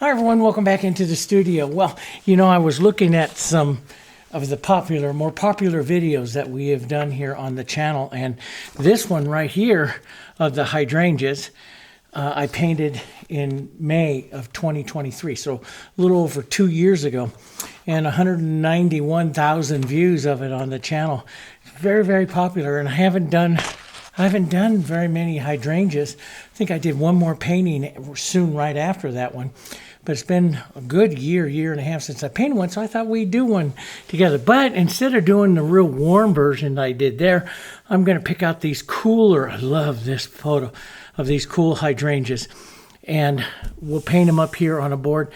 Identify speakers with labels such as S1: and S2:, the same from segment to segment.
S1: Hi everyone, welcome back into the studio. Well, you know, I was looking at some of the more popular videos that we have done here on the channel, and this one right here of the hydrangeas, I painted in May of 2023, so a little over 2 years ago, and 191,000 views of it on the channel. Very, very popular, and I haven't done very many hydrangeas. I think I did one more painting soon right after that one. But it's been a good year and a half since I painted one, so I thought we'd do one together. But instead of doing the real warm version I did there, I'm going to pick out these cooler, I love this photo of these cool hydrangeas. And we'll paint them up here on a board.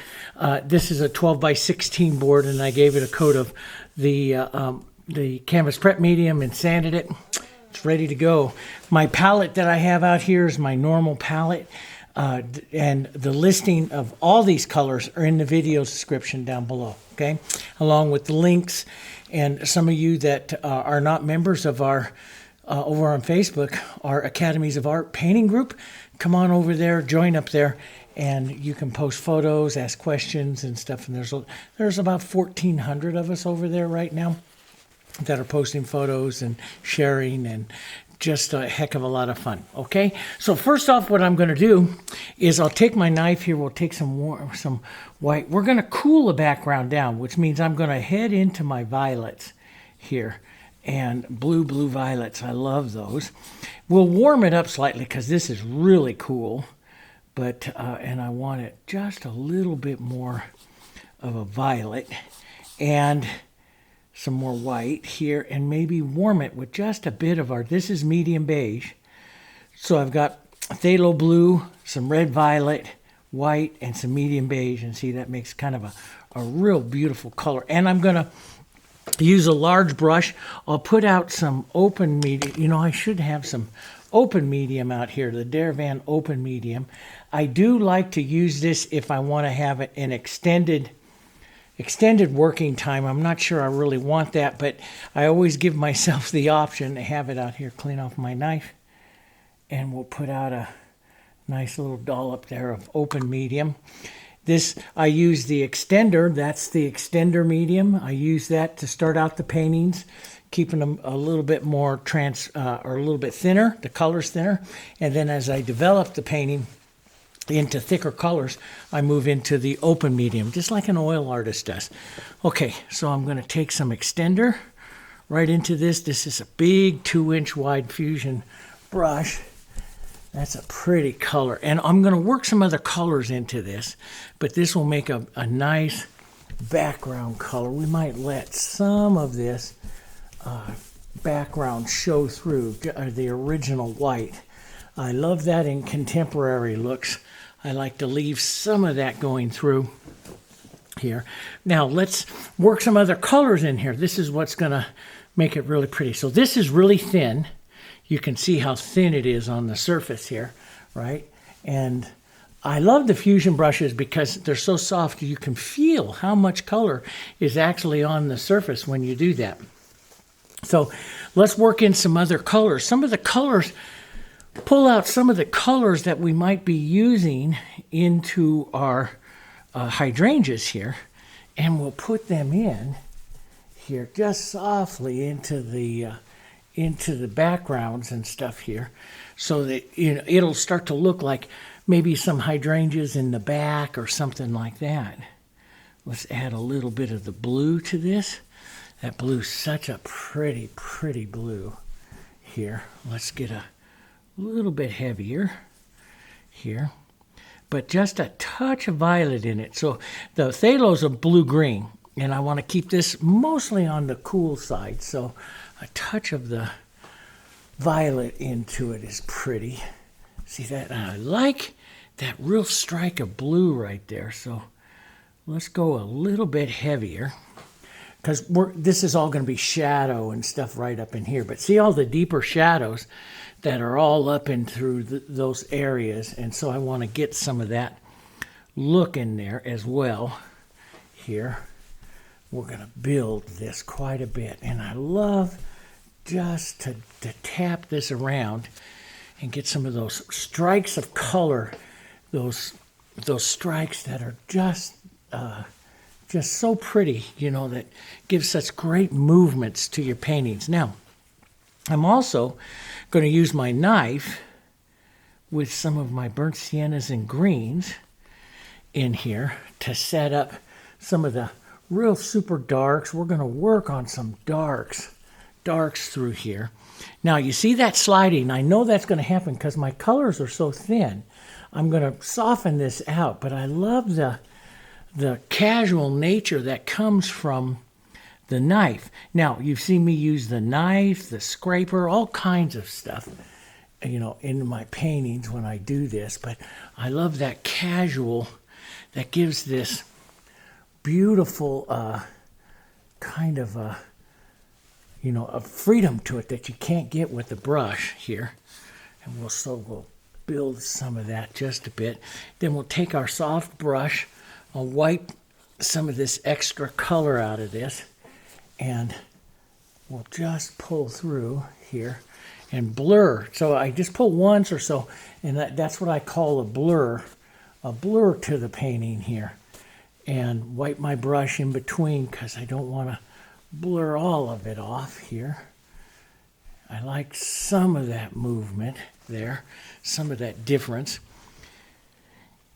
S1: This is a 12 by 16 board, and I gave it a coat of the canvas prep medium and sanded it. It's ready to go. My palette that I have out here is my normal palette. And the listing of all these colors are in the video description down below, okay? Along with the links. And some of you that are not members of our, over on Facebook, our Academies of Art painting group, come on over there, join up there, and you can post photos, ask questions and stuff. And there's about 1,400 of us over there right now that are posting photos and sharing, and just a heck of a lot of fun. Okay, so first off, what I'm going to do is I'll take my knife here. We'll take some white. We're going to cool the background down, which means I'm going to head into my violets here, and blue violets. I love those. We'll warm it up slightly because this is really cool, but and I want it just a little bit more of a violet, and some more white here, and maybe warm it with just a bit of this is medium beige. So I've got phthalo blue, some red violet, white, and some medium beige, and see, that makes kind of a real beautiful color. And I'm gonna use a large brush. I'll put out some open medium. You know, I should have some open medium out here, the Deravan open medium. I do like to use this if I want to have an extended working time. I'm not sure I really want that, but I always give myself the option to have it out here. Clean off my knife, and we'll put out a nice little dollop there of open medium. This, I use the extender. That's the extender medium. I use that to start out the paintings, keeping them a little bit more or a little bit thinner, the colors thinner. And then as I develop the painting into thicker colors, I move into the open medium, just like an oil artist does. Okay, so I'm going to take some extender right into this. This is a big 2-inch wide fusion brush. That's a pretty color. And I'm going to work some other colors into this, but this will make a nice background color. We might let some of this background show through the original white. I love that in contemporary looks. I like to leave some of that going through here. Now let's work some other colors in here. This is what's going to make it really pretty. So this is really thin. You can see how thin it is on the surface here, right? And I love the fusion brushes because they're so soft. You can feel how much color is actually on the surface when you do that. So let's work in some other colors. Some of the colors, pull out some of the colors that we might be using into our hydrangeas here, and we'll put them in here just softly into the backgrounds and stuff here, so that, you know, it'll start to look like maybe some hydrangeas in the back or something like that. Let's add a little bit of the blue to this. That blue's such a pretty blue here. Let's get a little bit heavier here, but just a touch of violet in it. So the phthalo's a blue-green, and I want to keep this mostly on the cool side. So a touch of the violet into it is pretty. See that? And I like that real strike of blue right there. So let's go a little bit heavier, because this is all going to be shadow and stuff right up in here. But see all the deeper shadows that are all up and through those areas, and so I want to get some of that look in there as well. Here we're going to build this quite a bit, and I love just to tap this around and get some of those strikes of color, those those strikes that are just so pretty, you know, that give such great movements to your paintings. Now, I'm also going to use my knife with some of my burnt siennas and greens in here to set up some of the real super darks. We're going to work on some darks through here. Now, you see that sliding? I know that's going to happen because my colors are so thin. I'm going to soften this out, but I love the casual nature that comes from the knife. Now, you've seen me use the knife, the scraper, all kinds of stuff, you know, in my paintings when I do this, but I love that casual that gives this beautiful kind of you know, a freedom to it that you can't get with the brush here. And we'll build some of that just a bit. Then we'll take our soft brush, I'll wipe some of this extra color out of this, and we'll just pull through here and blur. So I just pull once or so, and that's what I call a blur to the painting here. And wipe my brush in between because I don't want to blur all of it off here. I like some of that movement there, some of that difference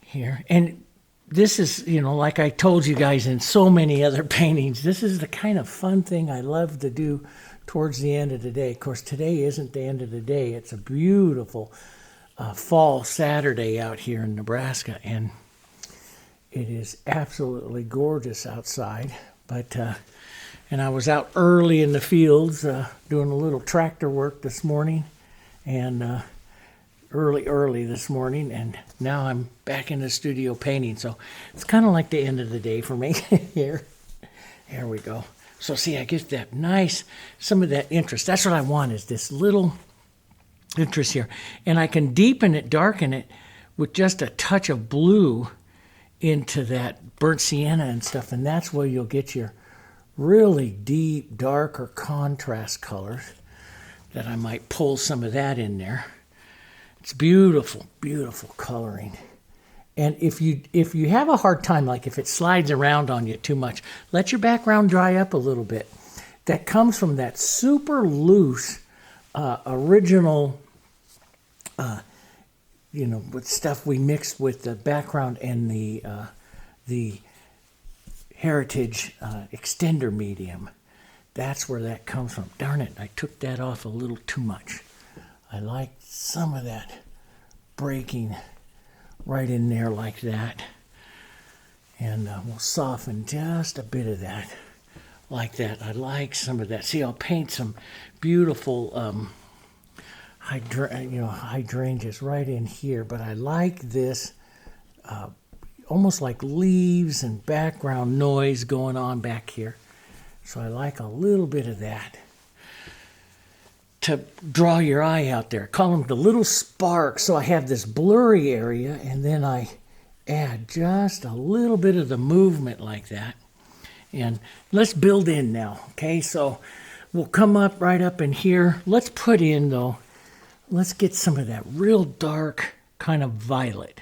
S1: here. And this is, you know, like I told you guys in so many other paintings, this is the kind of fun thing I love to do towards the end of the day. Of course, today isn't the end of the day. It's a beautiful fall Saturday out here in Nebraska, and it is absolutely gorgeous outside. But and I was out early in the fields doing a little tractor work this morning, and early this morning, and now I'm back in the studio painting. So it's kind of like the end of the day for me here. There we go. So see, I get that nice, some of that interest. That's what I want, is this little interest here. And I can deepen it, darken it with just a touch of blue into that burnt sienna and stuff. And that's where you'll get your really deep, darker contrast colors that I might pull some of that in there. It's beautiful, beautiful coloring. And if you have a hard time, like if it slides around on you too much, let your background dry up a little bit. That comes from that super loose original, you know, with stuff we mixed with the background and the Heritage extender medium. That's where that comes from. Darn it, I took that off a little too much. I like some of that breaking right in there like that. And we'll soften just a bit of that like that. I like some of that. See, I'll paint some beautiful hydrangeas right in here, but I like this almost like leaves and background noise going on back here. So I like a little bit of that to draw your eye out there. Call them the little sparks. So I have this blurry area, and then I add just a little bit of the movement like that. And let's build in now, okay? So we'll come up right up in here. Let's put in, though, let's get some of that real dark kind of violet.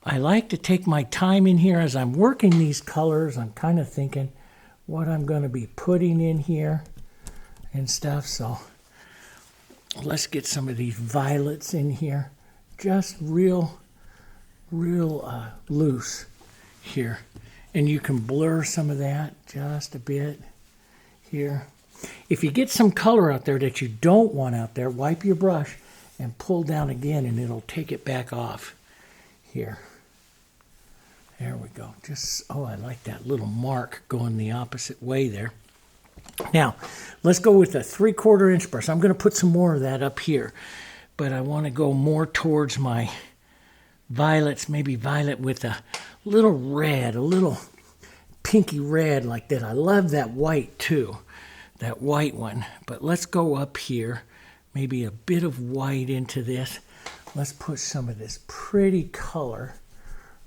S1: I like to take my time in here as I'm working these colors. I'm kind of thinking what I'm going to be putting in here and stuff. So let's get some of these violets in here. Just real loose here. And you can blur some of that just a bit here. If you get some color out there that you don't want out there, wipe your brush and pull down again, and it'll take it back off here. There we go. Just, oh, I like that little mark going the opposite way there. Now, let's go with a 3/4 inch brush. I'm going to put some more of that up here, but I want to go more towards my violets, maybe violet with a little red, a little pinky red like that. I love that white too, that white one. But let's go up here, maybe a bit of white into this. Let's put some of this pretty color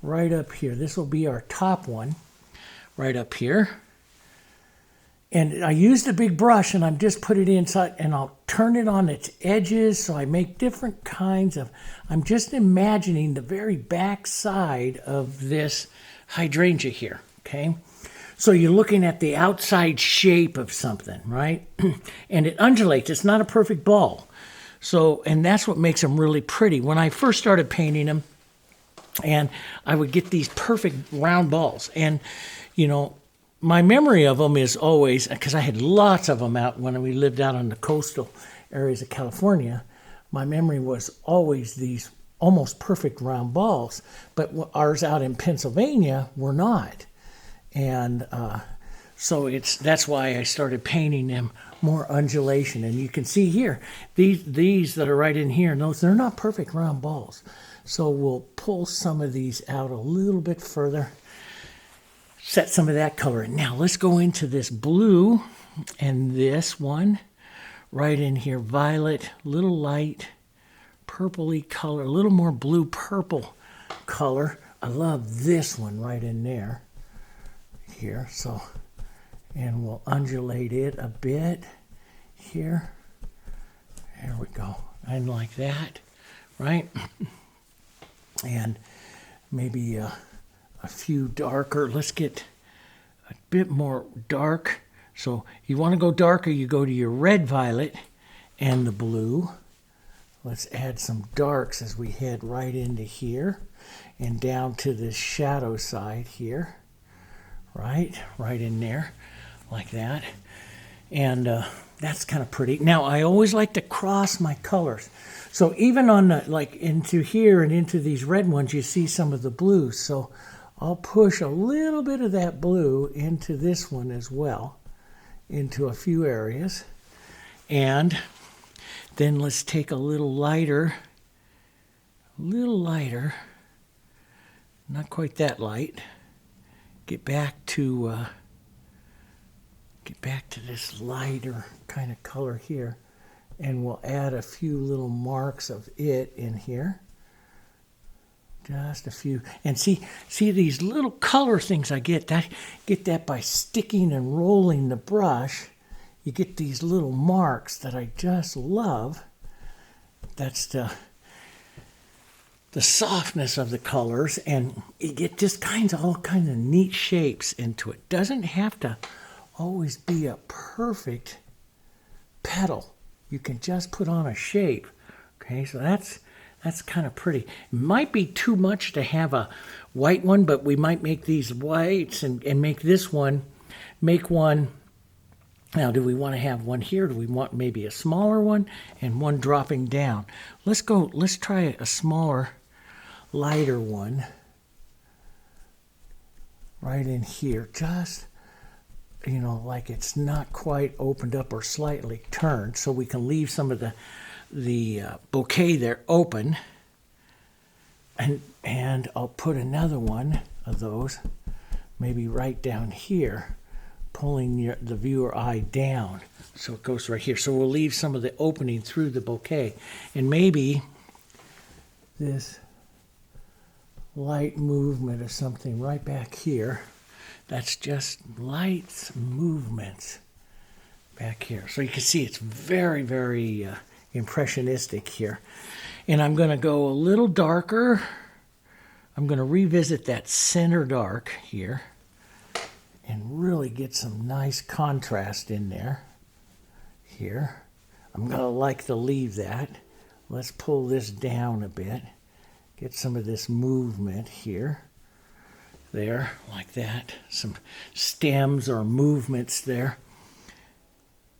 S1: right up here. This will be our top one right up here. And I use the big brush and I'm just put it inside and I'll turn it on its edges. So I make different kinds of, I'm just imagining the very back side of this hydrangea here, okay? So you're looking at the outside shape of something, right? And it undulates, it's not a perfect ball. So, and that's what makes them really pretty. When I first started painting them, and I would get these perfect round balls. And, you know, my memory of them is always, because I had lots of them out when we lived out on the coastal areas of California, my memory was always these almost perfect round balls. But ours out in Pennsylvania were not. And so that's why I started painting them more undulation. And you can see here, these that are right in here, they're not perfect round balls. So we'll pull some of these out a little bit further, set some of that color in. Now let's go into this blue and this one right in here, violet, little light, purpley color, a little more blue purple color. I love this one right in there here. So, and we'll undulate it a bit here. There we go. And like that, right? And maybe a few darker. Let's get a bit more dark. So you want to go darker, you go to your red violet and the blue. Let's add some darks as we head right into here and down to the shadow side here. Right in there, like that. And that's kind of pretty. Now, I always like to cross my colors. So even on the, like into here and into these red ones, you see some of the blues. So I'll push a little bit of that blue into this one as well, into a few areas. And then let's take a little lighter, not quite that light. Get back to this lighter kind of color here, and we'll add a few little marks of it in here. Just a few. And see these little color things I get that by sticking and rolling the brush. You get these little marks that I just love. That's the softness of the colors, and you get just all kinds of neat shapes into it. Doesn't have to always be a perfect petal. You can just put on a shape. Okay, so that's kind of pretty. It might be too much to have a white one, but we might make these whites and make this one, make one. Now, do we want to have one here? Do we want maybe a smaller one and one dropping down? Let's try a smaller, lighter one right in here. Just, you know, like it's not quite opened up or slightly turned, so we can leave some of the bouquet there open. And I'll put another one of those maybe right down here, pulling the viewer eye down. So it goes right here. So we'll leave some of the opening through the bouquet. And maybe this light movement of something right back here. That's just light movements back here. So you can see it's very, very impressionistic here. And I'm going to go a little darker. I'm going to revisit that center dark here and really get some nice contrast in there. Here. I'm going to like to leave that. Let's pull this down a bit. Get some of this movement here. There, like that. Some stems or movements there.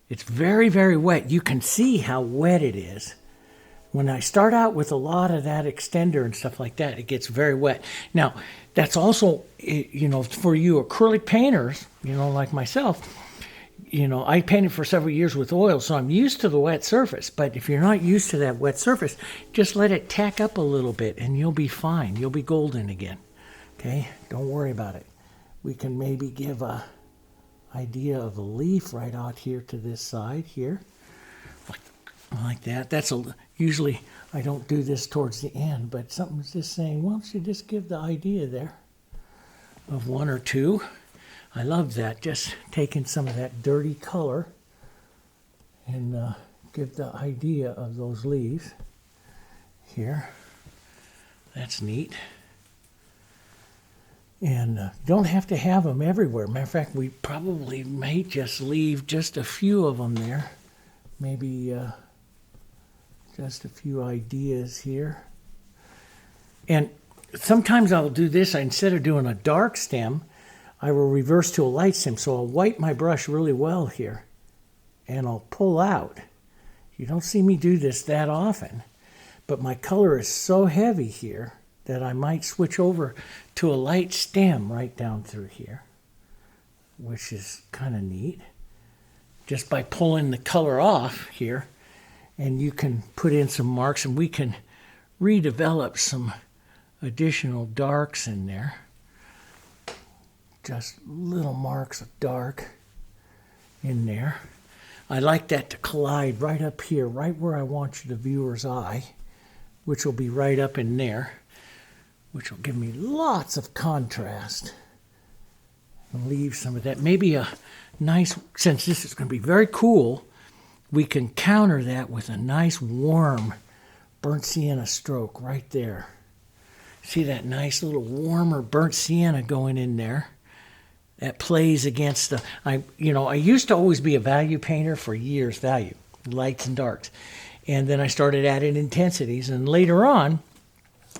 S1: It's very, very wet. You can see how wet it is. When I start out with a lot of that extender and stuff like that, it gets very wet. Now, that's also, you know, for you acrylic painters, you know, like myself, you know, I painted for several years with oil, so I'm used to the wet surface. But if you're not used to that wet surface, just let it tack up a little bit and you'll be fine. You'll be golden again. Okay? Don't worry about it. We can maybe give a idea of a leaf right out here to this side here. Like that. Usually I don't do this towards the end, but something's just saying, why don't you just give the idea there of one or two. I love that, just taking some of that dirty color and give the idea of those leaves here. That's neat. And don't have to have them everywhere. Matter of fact, we probably may just leave just a few of them there. Maybe just a few ideas here. And sometimes I'll do this. Instead of doing a dark stem, I will reverse to a light stem. So I'll wipe my brush really well here. And I'll pull out. You don't see me do this that often. But my color is so heavy here that I might switch over to a light stem right down through here, which is kind of neat. Just by pulling the color off here, and you can put in some marks, and we can redevelop some additional darks in there. Just little marks of dark in there. I like that to collide right up here, right where I want the viewer's eye, which will be right up in there, which will give me lots of contrast. And leave some of that. Maybe a nice, since this is going to be very cool, we can counter that with a nice warm burnt sienna stroke right there. See that nice little warmer burnt sienna going in there? That plays against the, I used to always be a value painter for years, value, lights and darks. And then I started adding intensities. And later on,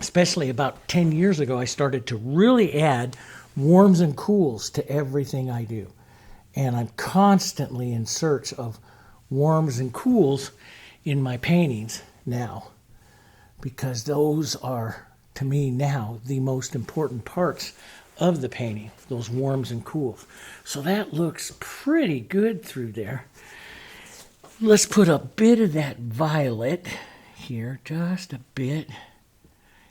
S1: especially about 10 years ago, I started to really add warms and cools to everything I do. And I'm constantly in search of warms and cools in my paintings now, because those are, to me now, the most important parts of the painting, those warms and cools. So that looks pretty good through there. Let's put a bit of that violet here, just a bit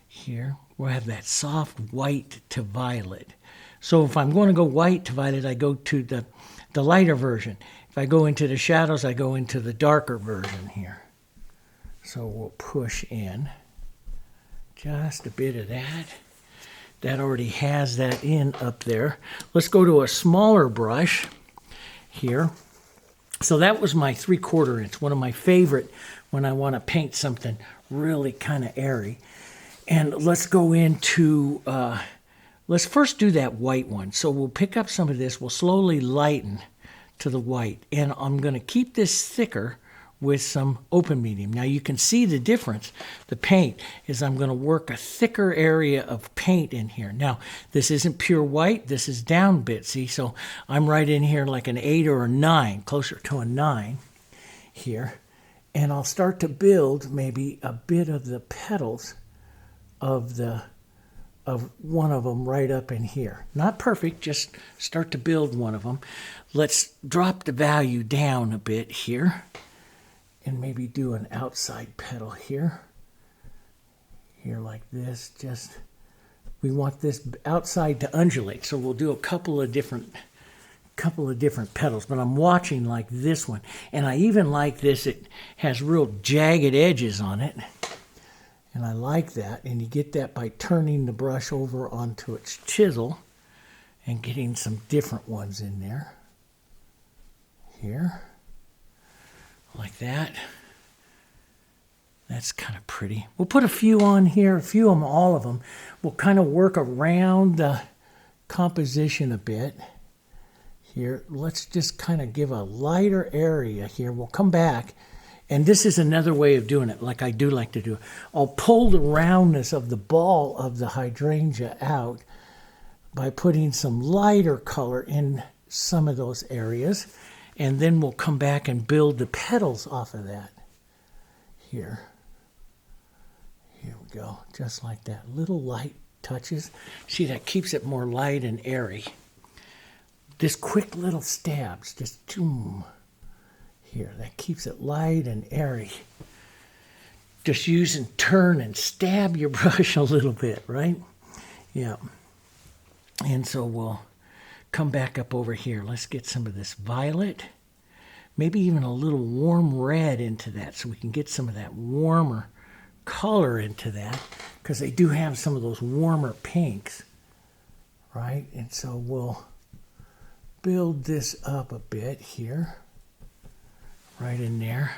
S1: here. We'll have that soft white to violet. So if I'm going to go white to violet, I go to the lighter version. If I go into the shadows, I go into the darker version here. So we'll push in just a bit of that. That already has that in up there. Let's go to a smaller brush here. So that was my 3/4 inch, one of my favorite when I want to paint something really kind of airy. And let's go into, let's first do that white one. So we'll pick up some of this, we'll slowly lighten to the white. And I'm going to keep this thicker with some open medium. Now you can see the difference. The paint is I'm going to work a thicker area of paint in here. Now this isn't pure white, this is down a bit, see? So I'm right in here like an 8 or a 9, closer to a 9 here. And I'll start to build maybe a bit of the petals of one of them right up in here. Not perfect, just start to build one of them. Let's drop the value down a bit here. And maybe do an outside petal here. Here like this, just, we want this outside to undulate. So we'll do a couple of different petals, but I'm watching like this one. And I even like this, it has real jagged edges on it. And I like that, and you get that by turning the brush over onto its chisel and getting some different ones in there. Here. Like that. That's kind of pretty. We'll put a few on here, a few of them, all of them. We'll kind of work around the composition a bit here. Let's just kind of give a lighter area here. We'll come back, and this is another way of doing it, like I do like to do it. I'll pull the roundness of the ball of the hydrangea out by putting some lighter color in some of those areas. And then we'll come back and build the petals off of that. Here. Here we go. Just like that. Little light touches. See, that keeps it more light and airy. This quick little stabs. Just zoom. Here. That keeps it light and airy. Just use and turn and stab your brush a little bit, right? Yeah. And so we'll come back up over here. Let's get some of this violet, maybe even a little warm red into that so we can get some of that warmer color into that, because they do have some of those warmer pinks, right? And so we'll build this up a bit here, right in there.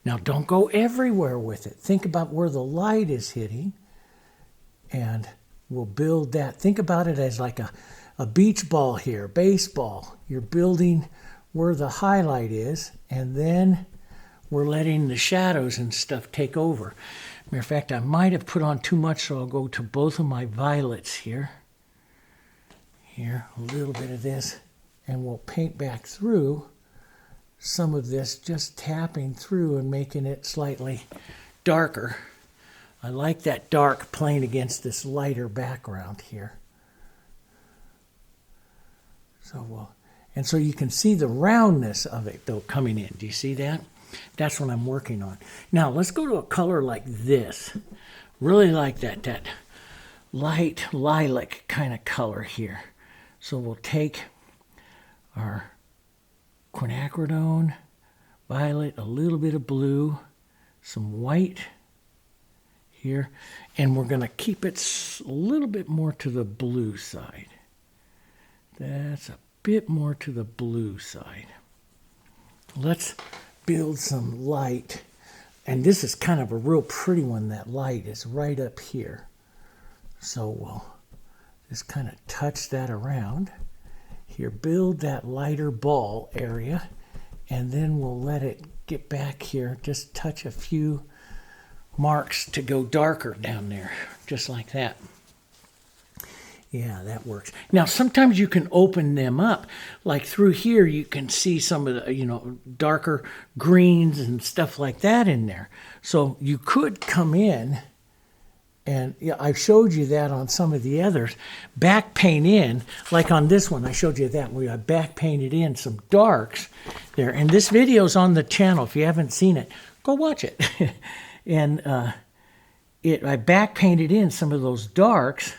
S1: Now don't go everywhere with it. Think about where the light is hitting, and we'll build that. Think about it as like a beach ball here, baseball. You're building where the highlight is, and then we're letting the shadows and stuff take over. Matter of fact, I might have put on too much, so I'll go to both of my violets here. Here, a little bit of this, and we'll paint back through some of this, just tapping through and making it slightly darker. I like that dark playing against this lighter background here. And so you can see the roundness of it though coming in. Do you see that? That's what I'm working on. Now let's go to a color like this. Really like that light lilac kind of color here. So we'll take our Quinacridone Violet, a little bit of blue, some white here, and we're going to keep it a little bit more to the blue side. That's a bit more to the blue side. Let's build some light, and this is kind of a real pretty one. That light is right up here, so we'll just kind of touch that around here, build that lighter ball area, and then we'll let it get back here, just touch a few marks to go darker down there, just like that. Yeah, that works. Now, sometimes you can open them up. Like through here, you can see some of the, darker greens and stuff like that in there. So you could come in, and I showed you that on some of the others. Back paint in, like on this one, I showed you that. I back painted in some darks there. And this video's on the channel. If you haven't seen it, go watch it. And I back painted in some of those darks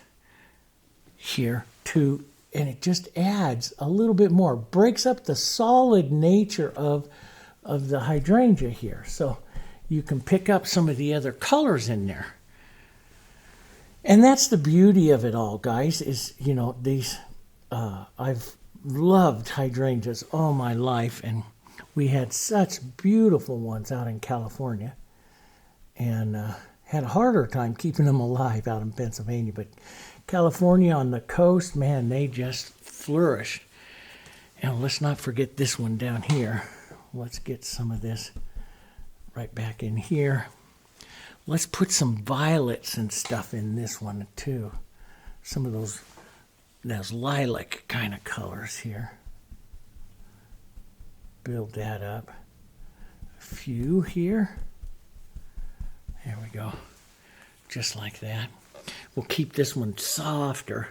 S1: here too, and it just adds a little bit more, breaks up the solid nature of the hydrangea here, so you can pick up some of the other colors in there. And that's the beauty of it all, guys, is these I've loved hydrangeas all my life, and we had such beautiful ones out in California, and had a harder time keeping them alive out in Pennsylvania, but California on the coast, man, they just flourish. And let's not forget this one down here. Let's get some of this right back in here. Let's put some violets and stuff in this one too. Some of those lilac kind of colors here. Build that up. A few here. There we go. Just like that. We'll keep this one softer.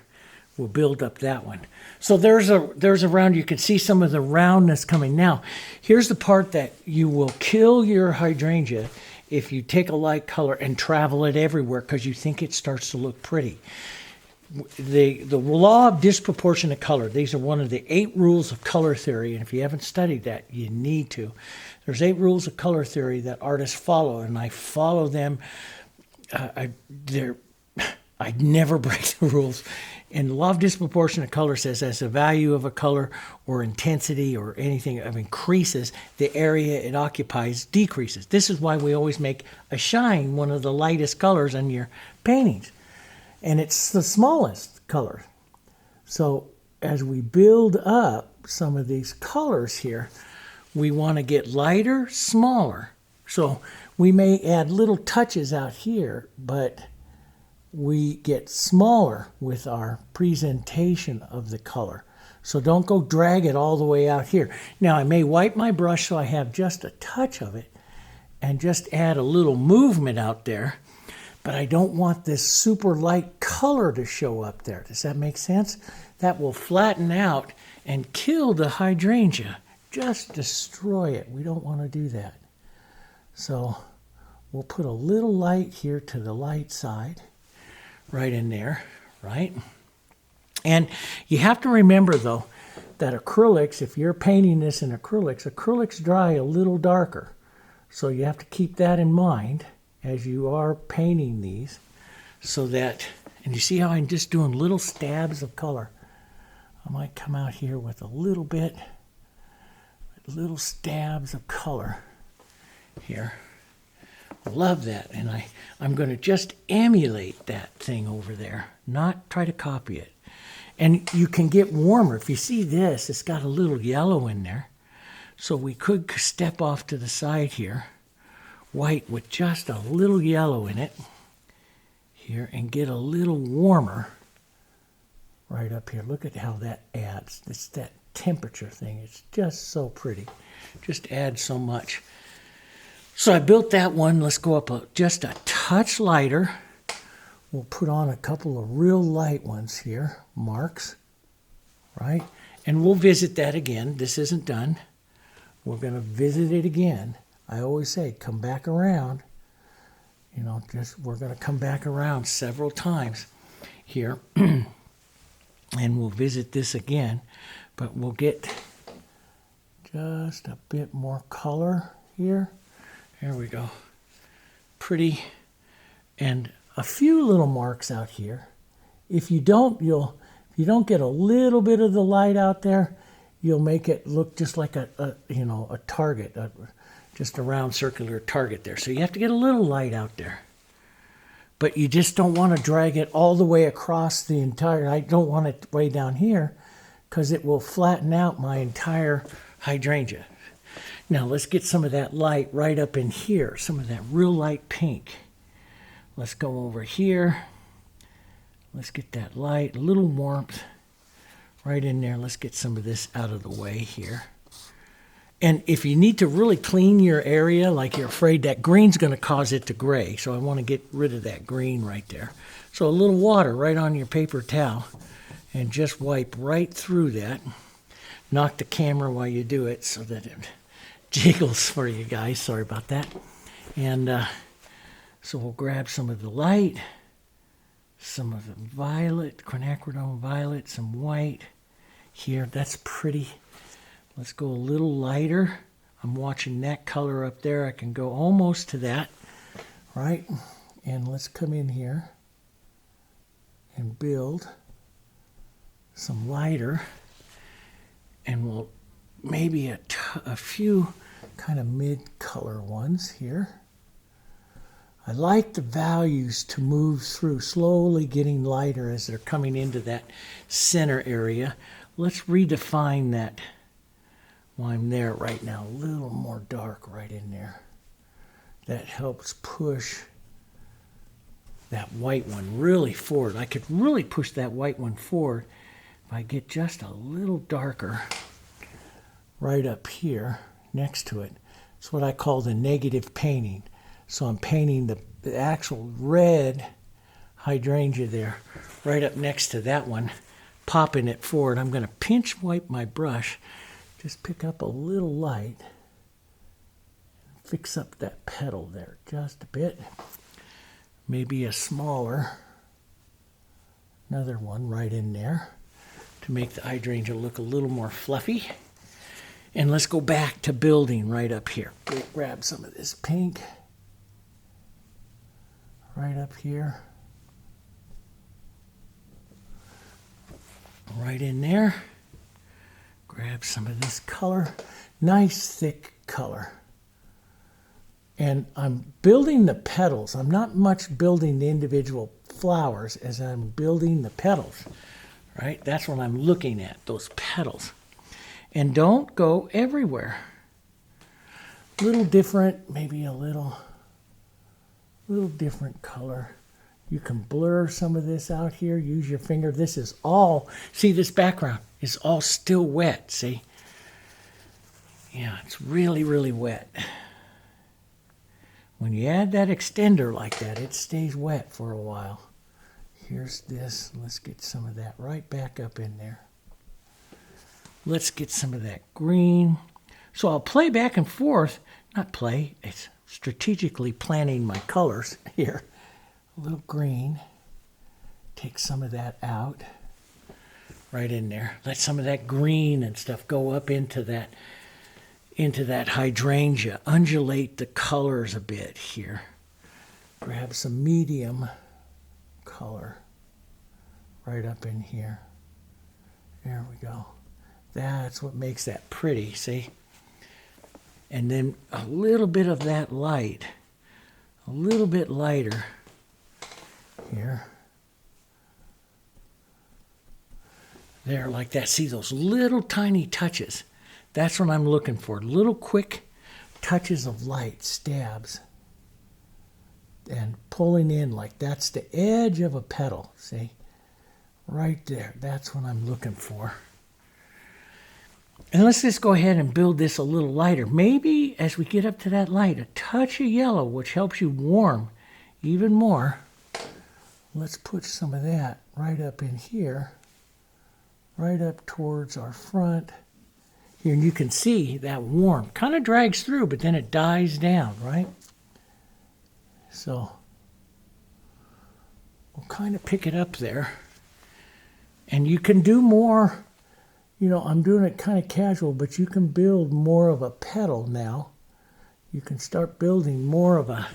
S1: We'll build up that one. So there's a round. You can see some of the roundness coming. Now, here's the part that you will kill your hydrangea if you take a light color and travel it everywhere because you think it starts to look pretty. The law of disproportionate color. These are one of the 8 rules of color theory. And if you haven't studied that, you need to. There's 8 rules of color theory that artists follow, and I follow them. I never break the rules. And the law of disproportionate color says as the value of a color or intensity or anything increases, the area it occupies decreases. This is why we always make a shine one of the lightest colors in your paintings. And it's the smallest color. So as we build up some of these colors here, we want to get lighter, smaller. So we may add little touches out here, but we get smaller with our presentation of the color. So don't go drag it all the way out here. Now I may wipe my brush so I have just a touch of it and just add a little movement out there, but I don't want this super light color to show up there. Does that make sense? That will flatten out and kill the hydrangea. Just destroy it. We don't want to do that. So we'll put a little light here to the light side. Right in there, right? And you have to remember, though, that acrylics, if you're painting this in acrylics dry a little darker. So you have to keep that in mind as you are painting these so that, and you see how I'm just doing little stabs of color. I might come out here with a little bit, little stabs of color here. Love that, and I'm going to just emulate that thing over there, not try to copy it. And you can get warmer. If you see this, it's got a little yellow in there. So we could step off to the side here, white with just a little yellow in it here, and get a little warmer right up here. Look at how that adds. It's that temperature thing. It's just so pretty. Just adds so much. So I built that one. Let's go up just a touch lighter. We'll put on a couple of real light ones here, marks, right? And we'll visit that again. This isn't done. We're going to visit it again. I always say, come back around. You know, we're going to come back around several times here. And we'll visit this again. But we'll get just a bit more color here. There we go. Pretty. And a few little marks out here. If you don't get a little bit of the light out there, you'll make it look just like a target, just a round circular target there. So you have to get a little light out there. But you just don't want to drag it all the way across the entire, I don't want it way down here because it will flatten out my entire hydrangea. Now let's get some of that light right up in here, some of that real light pink. Let's go over here. Let's get that light, a little warmth right in there. Let's get some of this out of the way here. And if you need to really clean your area, like you're afraid that green's going to cause it to gray, so I want to get rid of that green right there. So a little water right on your paper towel and just wipe right through that. Knock the camera while you do it so that it jiggles for you guys. Sorry about that. And so we'll grab some of the light, some of the violet, Quinacridone Violet, some white here. That's pretty. Let's go a little lighter. I'm watching that color up there. I can go almost to that, right? And let's come in here and build some lighter. And we'll maybe a few kind of mid-color ones here. I like the values to move through, slowly getting lighter as they're coming into that center area. Let's redefine that while I'm there right now. A little more dark right in there. That helps push that white one really forward. I could really push that white one forward if I get just a little darker right up here next to it. It's what I call the negative painting. So I'm painting the actual red hydrangea there right up next to that one, popping it forward. I'm going to pinch wipe my brush, just pick up a little light, fix up that petal there just a bit. Maybe a smaller, another one right in there to make the hydrangea look a little more fluffy. And let's go back to building right up here. Grab some of this pink right up here. Right in there. Grab some of this color. Nice thick color. And I'm building the petals. I'm not much building the individual flowers as I'm building the petals. Right? That's what I'm looking at, those petals. And don't go everywhere. A little different, maybe a little different color. You can blur some of this out here. Use your finger. This is all, see, this background is all still wet, see? Yeah, it's really, really wet. When you add that extender like that, it stays wet for a while. Here's this. Let's get some of that right back up in there. Let's get some of that green. So I'll play back and forth. Not play, it's strategically planning my colors here. A little green. Take some of that out. Right in there. Let some of that green and stuff go up into that hydrangea. Undulate the colors a bit here. Grab some medium color right up in here. There we go. That's what makes that pretty, see? And then a little bit of that light, a little bit lighter here. There, like that. See those little tiny touches? That's what I'm looking for. Little quick touches of light, stabs. And pulling in like that's the edge of a petal, see? Right there. That's what I'm looking for. And let's just go ahead and build this a little lighter. Maybe as we get up to that light, a touch of yellow, which helps you warm even more. Let's put some of that right up in here, right up towards our front. Here, and you can see that warm kind of drags through, but then it dies down, right? So we'll kind of pick it up there. And you can do more. You know, I'm doing it kind of casual, but you can build more of a petal now. You can start building more of a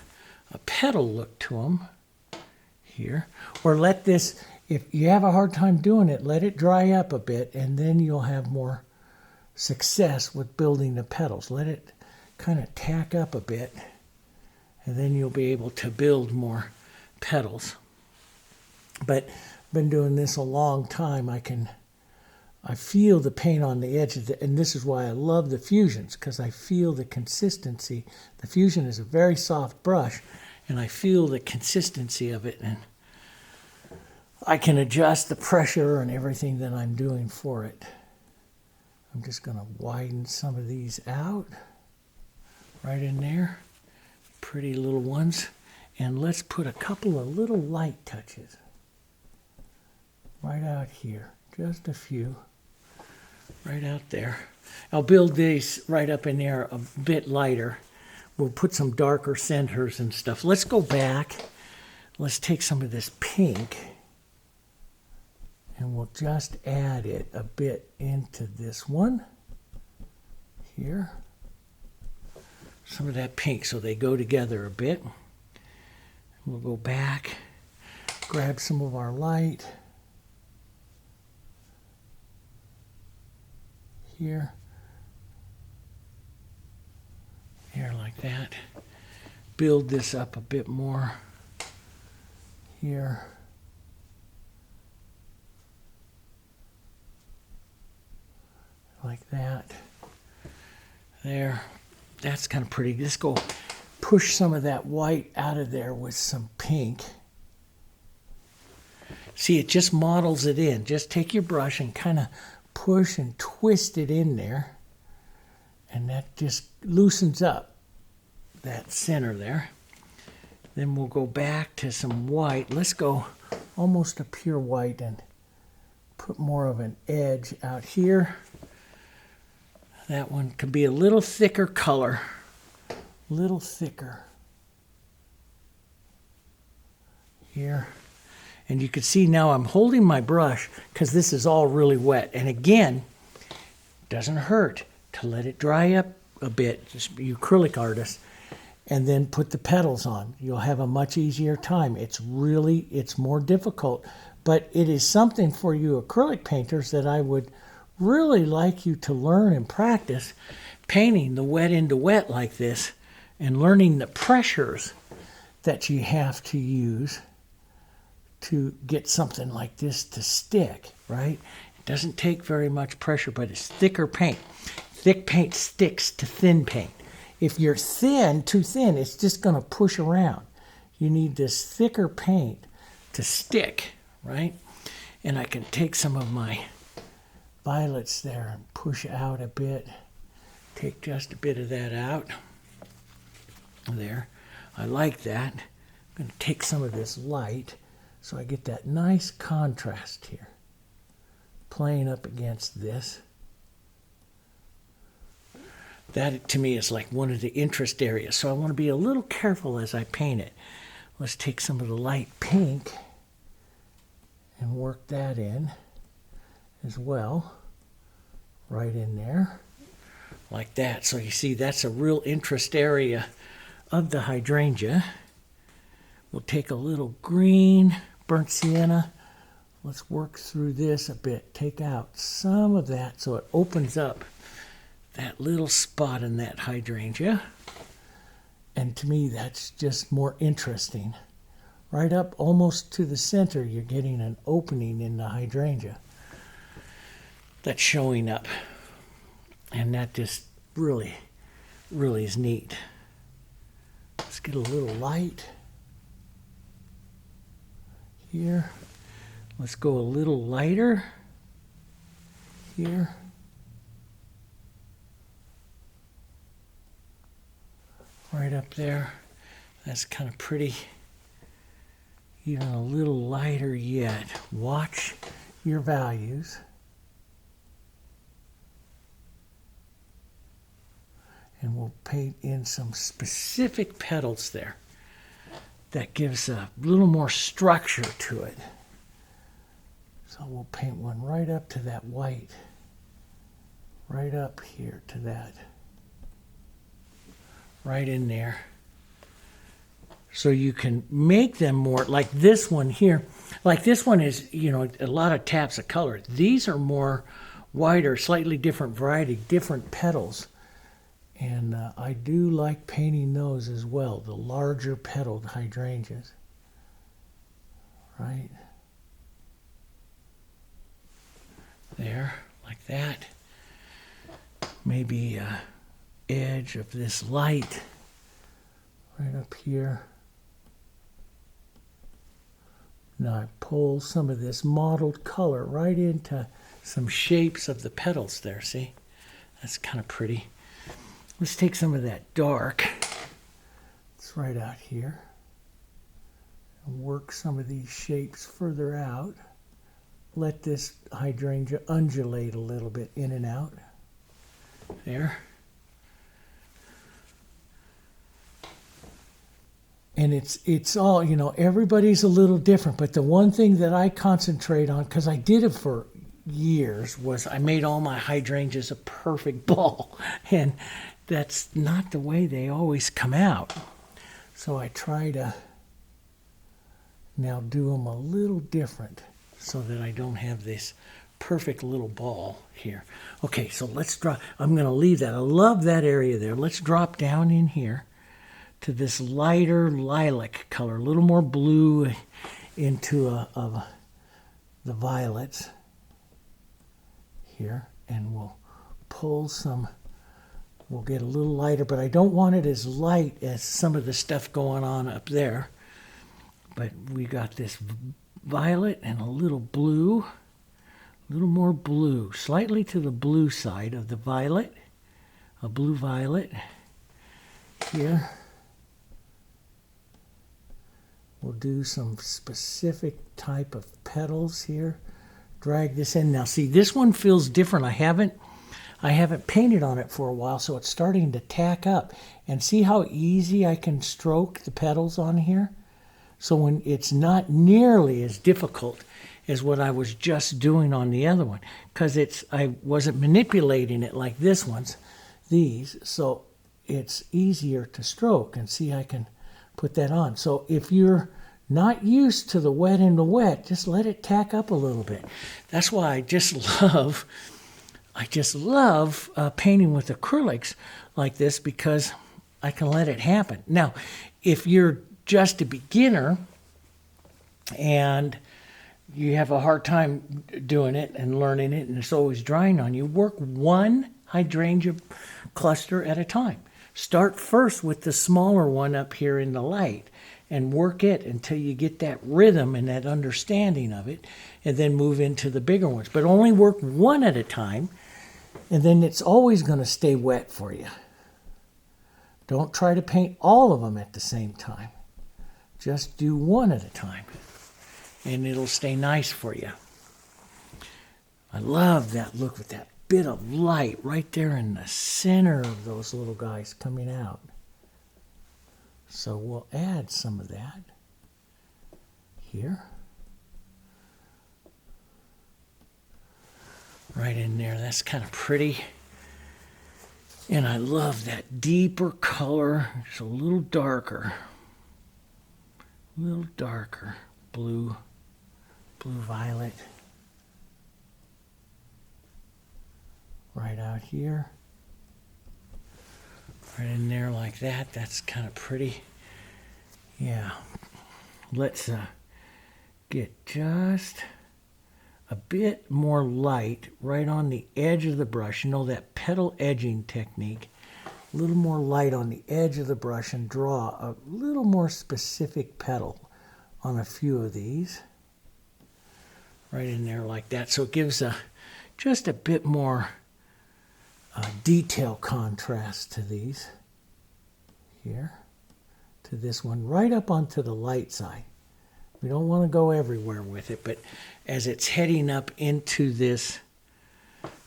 S1: petal look to them here. Or let this, if you have a hard time doing it, let it dry up a bit, and then you'll have more success with building the petals. Let it kind of tack up a bit, and then you'll be able to build more petals. But I've been doing this a long time. I feel the paint on the edge of the, and this is why I love the fusions, because I feel the consistency. The fusion is a very soft brush, and I feel the consistency of it, and I can adjust the pressure and everything that I'm doing for it. I'm just going to widen some of these out right in there. Pretty little ones. And let's put a couple of little light touches right out here. Just a few. Right out there. I'll build these right up in there a bit lighter. We'll put some darker centers and stuff. Let's go back. Let's take some of this pink and we'll just add it a bit into this one here. Some of that pink so they go together a bit. We'll go back, grab some of our light here, here like that. Build this up a bit more here. Like that. There. That's kind of pretty. Let's go push some of that white out of there with some pink. See, it just models it in. Just take your brush and kind of push and twist it in there. And that just loosens up that center there. Then we'll go back to some white. Let's go almost a pure white and put more of an edge out here. That one can be a little thicker color. A little thicker. Here. And you can see now I'm holding my brush because this is all really wet. And again, it doesn't hurt to let it dry up a bit, just you acrylic artists, and then put the petals on. You'll have a much easier time. It's more difficult, but it is something for you acrylic painters that I would really like you to learn and practice painting the wet into wet like this and learning the pressures that you have to use to get something like this to stick, right? It doesn't take very much pressure, but it's thicker paint. Thick paint sticks to thin paint. If you're thin, too thin, it's just going to push around. You need this thicker paint to stick, right? And I can take some of my violets there and push out a bit. Take just a bit of that out. There. I like that. I'm going to take some of this light so I get that nice contrast here. Playing up against this. That to me is like one of the interest areas. So I want to be a little careful as I paint it. Let's take some of the light pink and work that in as well. Right in there. Like that. So you see that's a real interest area of the hydrangea. We'll take a little green, burnt sienna, let's work through this a bit. Take out some of that so it opens up that little spot in that hydrangea. And to me, that's just more interesting. Right up almost to the center, you're getting an opening in the hydrangea that's showing up. And that just really, really is neat. Let's get a little light here. Let's go a little lighter here. Right up there. That's kind of pretty. Even a little lighter yet. Watch your values. And we'll paint in some specific petals there. That gives a little more structure to it. So we'll paint one right up to that white. Right up here to that. Right in there. So you can make them more, like this one here. Like this one is, you know, a lot of taps of color. These are more wider, slightly different variety, different petals. And I do like painting those as well, the larger petaled hydrangeas. Right? There, like that. Maybe edge of this light right up here. Now I pull some of this mottled color right into some shapes of the petals there, see? That's kind of pretty. Let's take some of that dark. It's right out here. And work some of these shapes further out. Let this hydrangea undulate a little bit in and out. There. And it's all, you know, everybody's a little different, but the one thing that I concentrate on, because I did it for years, was I made all my hydrangeas a perfect ball. And that's not the way they always come out. So I try to now do them a little different so that I don't have this perfect little ball here. Okay, so let's drop. I'm going to leave that. I love that area there. Let's drop down in here to this lighter lilac color, a little more blue into the violets here, and we'll pull some. We'll get a little lighter, but I don't want it as light as some of the stuff going on up there. But we got this violet and a little blue, a little more blue, slightly to the blue side of the violet, a blue violet here. We'll do some specific type of petals here. Drag this in. Now see, this one feels different. I haven't painted on it for a while, so it's starting to tack up. And see how easy I can stroke the petals on here? So when it's not nearly as difficult as what I was just doing on the other one, because I wasn't manipulating it like this one's, these, so it's easier to stroke. And see, I can put that on. So if you're not used to the wet in the wet, just let it tack up a little bit. That's why I just love painting with acrylics like this, because I can let it happen. Now, if you're just a beginner and you have a hard time doing it and learning it and it's always drying on you, work one hydrangea cluster at a time. Start first with the smaller one up here in the light and work it until you get that rhythm and that understanding of it, and then move into the bigger ones. But only work one at a time, and then it's always going to stay wet for you. Don't try to paint all of them at the same time. Just do one at a time, and it'll stay nice for you. I love that look with that bit of light right there in the center of those little guys coming out. So we'll add some of that here. Right in there. That's kind of pretty. And I love that deeper color. It's a little darker. Blue blue violet right out here. Right in there like that. That's kind of pretty. Yeah. Let's get just a bit more light right on the edge of the brush. You know that petal edging technique. A little more light on the edge of the brush and draw a little more specific petal on a few of these. Right in there like that. So it gives just a bit more detail contrast to these. Here. To this one. Right up onto the light side. We don't want to go everywhere with it, but as it's heading up into this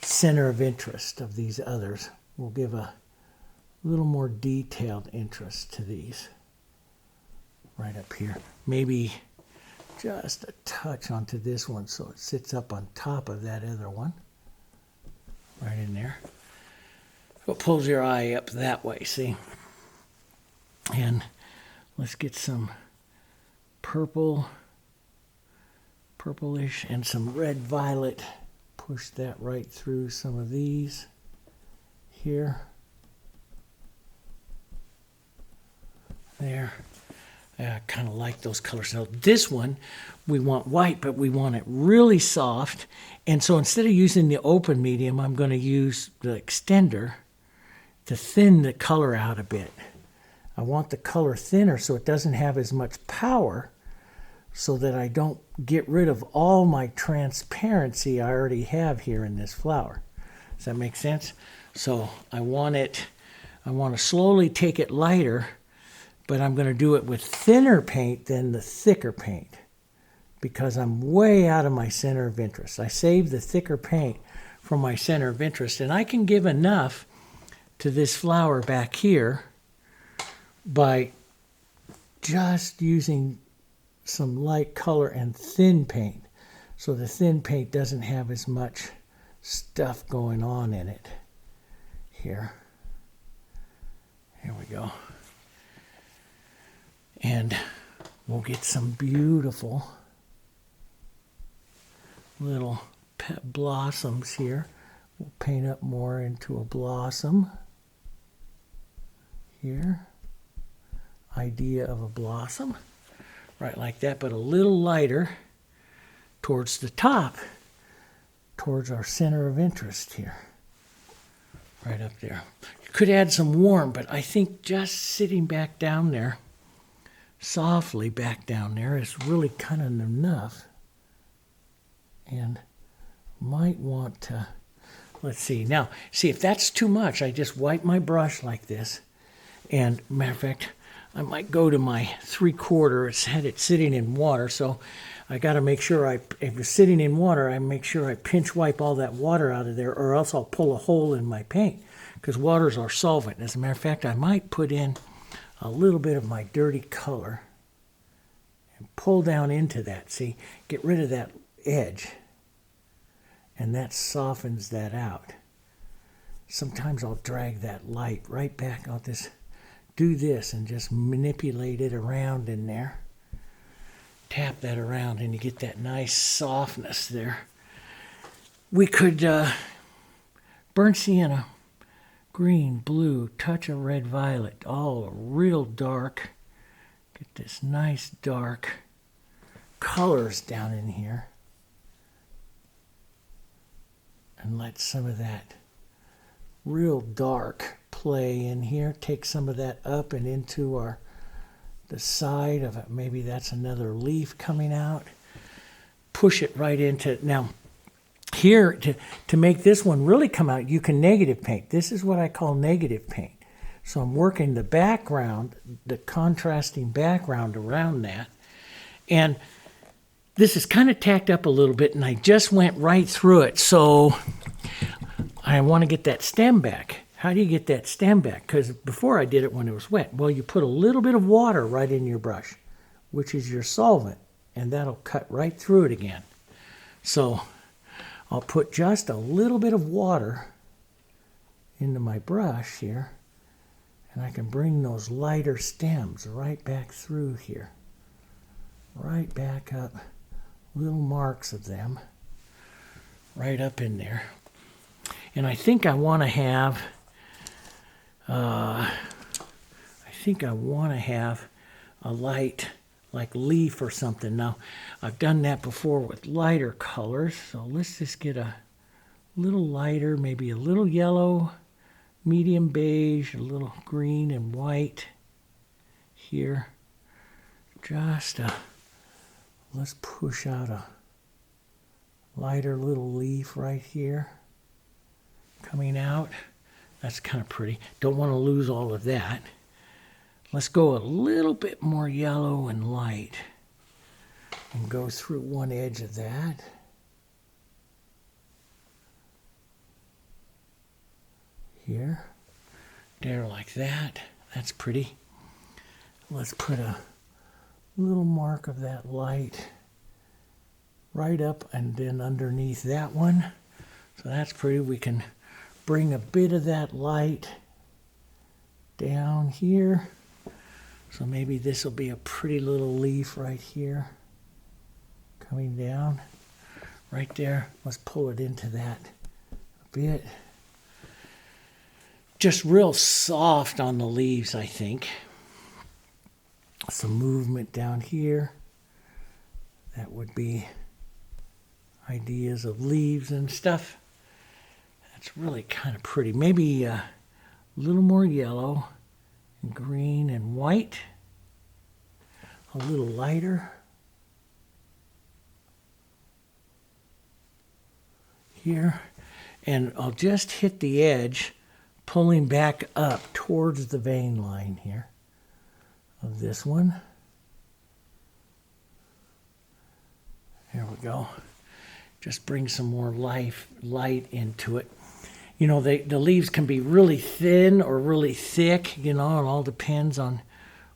S1: center of interest of these others, we'll give a little more detailed interest to these. Right up here. Maybe just a touch onto this one so it sits up on top of that other one. Right in there. So it pulls your eye up that way, see? And let's get some purple, purplish, and some red violet. Push that right through some of these here. There. I kind of like those colors. Now this one, we want white, but we want it really soft. And so instead of using the open medium, I'm going to use the extender to thin the color out a bit. I want the color thinner so it doesn't have as much power, so that I don't get rid of all my transparency I already have here in this flower. Does that make sense? So I want to slowly take it lighter, but I'm going to do it with thinner paint than the thicker paint because I'm way out of my center of interest. I save the thicker paint for my center of interest, and I can give enough to this flower back here by just using some light color and thin paint. So the thin paint doesn't have as much stuff going on in it. Here we go. And we'll get some beautiful little blossoms here. We'll paint up more into a blossom here. Idea of a blossom. Right like that, but a little lighter towards the top, towards our center of interest here. Right up there. You could add some warm, but I think just sitting back down there, softly back down there, is really kind of enough. And might want to, let's see. Now, see if that's too much, I just wipe my brush like this. And matter of fact, I might go to my 3/4. It's had it sitting in water, so I got to make sure if it's sitting in water, I make sure I pinch wipe all that water out of there, or else I'll pull a hole in my paint, because water's our solvent. As a matter of fact, I might put in a little bit of my dirty color and pull down into that. See, get rid of that edge, and that softens that out. Sometimes I'll drag that light right back. I'll just do this and just manipulate it around in there. Tap that around and you get that nice softness there. We could burnt sienna, green, blue, touch of red violet, all real dark. Get this nice dark colors down in here. And let some of that real dark play in here. Take some of that up and into the side of it. Maybe that's another leaf coming out. Push it right into. Now, here, to make this one really come out, you can negative paint. This is what I call negative paint. So I'm working the background, the contrasting background around that. And this is kind of tacked up a little bit, and I just went right through it. So I want to get that stem back. How do you get that stem back? Because before I did it when it was wet. Well, you put a little bit of water right in your brush, which is your solvent, and that'll cut right through it again. So I'll put just a little bit of water into my brush here, and I can bring those lighter stems right back through here. Right back up, little marks of them right up in there. And I think I want to have, a light like leaf or something. Now, I've done that before with lighter colors, so let's just get a little lighter, maybe a little yellow, medium beige, a little green and white here. Let's push out a lighter little leaf right here coming out. That's kind of pretty. Don't want to lose all of that. Let's go a little bit more yellow and light and go through one edge of that. Here, there, like that. That's pretty. Let's put a little mark of that light right up and then underneath that one. So that's pretty. We can bring a bit of that light down here. So maybe this will be a pretty little leaf right here coming down right there. Let's pull it into that a bit. Just real soft on the leaves, I think. Some movement down here. That would be ideas of leaves and stuff. That's really kind of pretty. Maybe a little more yellow and green and white. A little lighter. Here. And I'll just hit the edge, pulling back up towards the vein line here of this one. There we go. Just bring some more light into it. You know, the leaves can be really thin or really thick, you know, it all depends on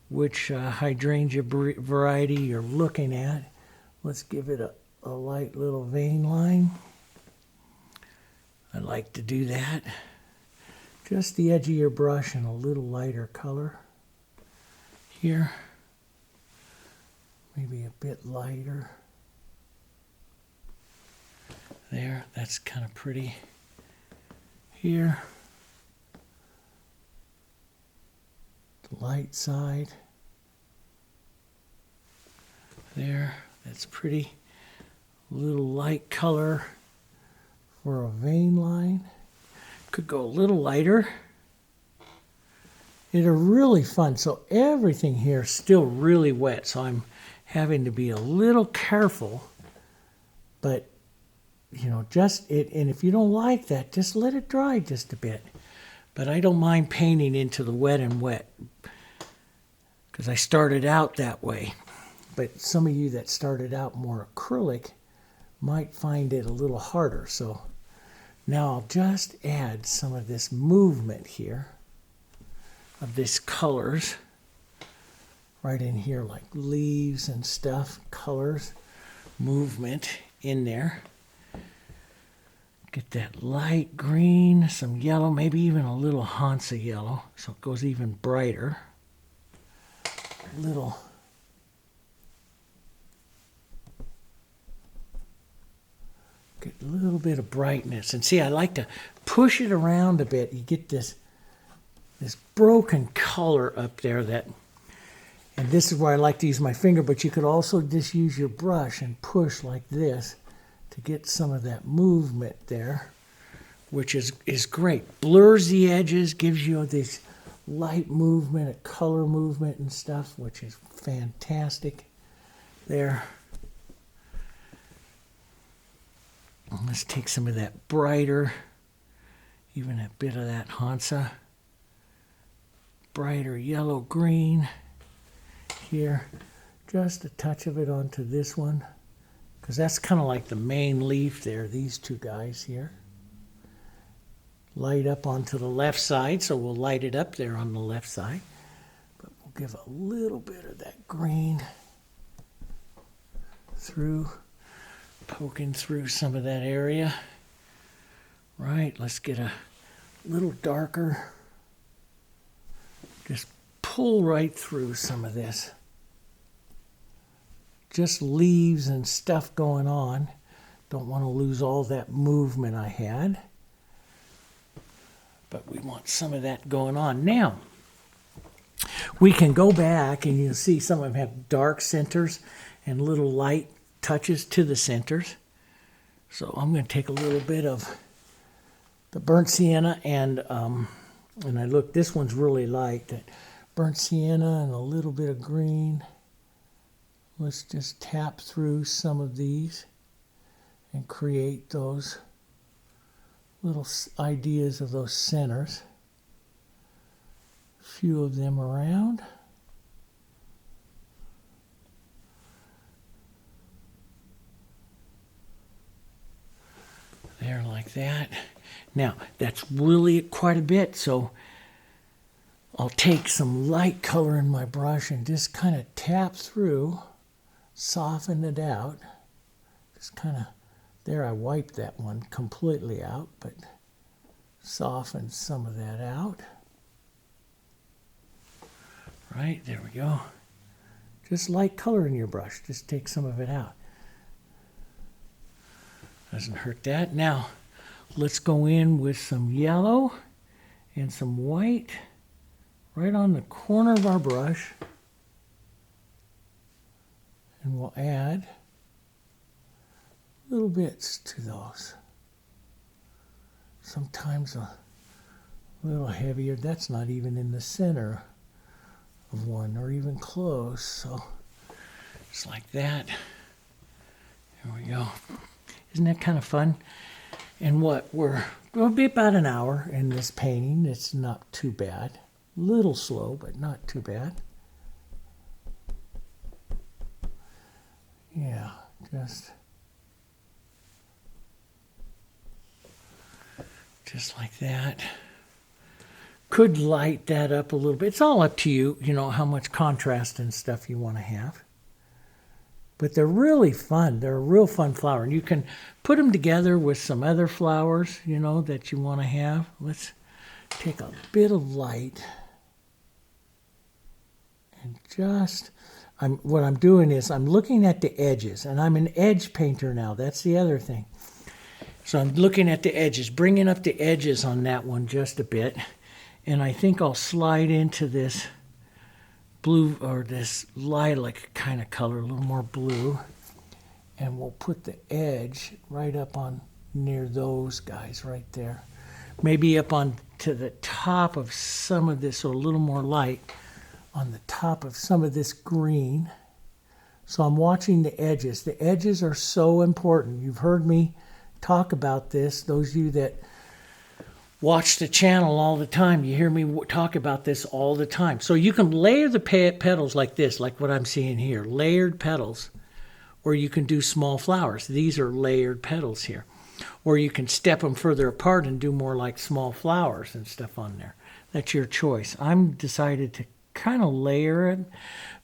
S1: which hydrangea variety you're looking at. Let's give it a light little vein line. I like to do that. Just the edge of your brush and a little lighter color here. Maybe a bit lighter. There, that's kind of pretty. Here. The light side. There, that's pretty. A little light color for a vein line. Could go a little lighter. They're really fun. So everything here is still really wet, so I'm having to be a little careful. But, you know, just it, and if you don't like that, just let it dry just a bit. But I don't mind painting into the wet and wet because I started out that way. But some of you that started out more acrylic might find it a little harder. So now I'll just add some of this movement here, of these colors, right in here, like leaves and stuff, colors, movement in there. Get that light green, some yellow, maybe even a little Hansa Yellow, so it goes even brighter. A little get a little bit of brightness. And see, I like to push it around a bit. You get this broken color up there that, and this is where I like to use my finger, but you could also just use your brush and push like this to get some of that movement there, which is great. Blurs the edges, gives you this light movement, a color movement and stuff, which is fantastic there. Let's take some of that brighter, even a bit of that Hansa. Brighter yellow green here. Just a touch of it onto this one, because that's kind of like the main leaf there, these two guys here. Light up onto the left side, so we'll light it up there on the left side. But we'll give a little bit of that green through, poking through some of that area. Right, let's get a little darker. Just pull right through some of this. just leaves and stuff going on. Don't want to lose all that movement I had. But we want some of that going on. Now, we can go back and you'll see some of them have dark centers and little light touches to the centers. So I'm going to take a little bit of the burnt sienna and I look, this one's really light. That burnt sienna and a little bit of green. Let's just tap through some of these and create those little ideas of those centers. A few of them around. There, like that. Now, that's really quite a bit, so I'll take some light color in my brush and just kind of tap through, soften it out. Just kind of, there I wiped that one completely out, but soften some of that out. Right, there we go. Just light color in your brush, just take some of it out. Doesn't hurt that. Now, let's go in with some yellow and some white right on the corner of our brush. And we'll add little bits to those. Sometimes a little heavier. That's not even in the center of one or even close. So just like that. There we go. Isn't that kind of fun? And what we'll be about an hour in this painting. It's not too bad. A little slow, but not too bad. Yeah, just like that. Could light that up a little bit. It's all up to you, you know, how much contrast and stuff you want to have. But they're really fun. They're a real fun flower. And you can put them together with some other flowers, you know, that you want to have. Let's take a bit of light. And just, what I'm doing is I'm looking at the edges. And I'm an edge painter now. That's the other thing. So I'm looking at the edges, bringing up the edges on that one just a bit. And I think I'll slide into this blue or this lilac kind of color, a little more blue, and we'll put the edge right up on near those guys right there, maybe up on to the top of some of this, or a little more light on the top of some of this green. So I'm watching the edges. The edges are so important. You've heard me talk about this, those of you that watch the channel all the time. You hear me talk about this all the time. So you can layer the petals like this, like what I'm seeing here, layered petals, or you can do small flowers. These are layered petals here. Or you can step them further apart and do more like small flowers and stuff on there. That's your choice. I'm decided to kind of layer it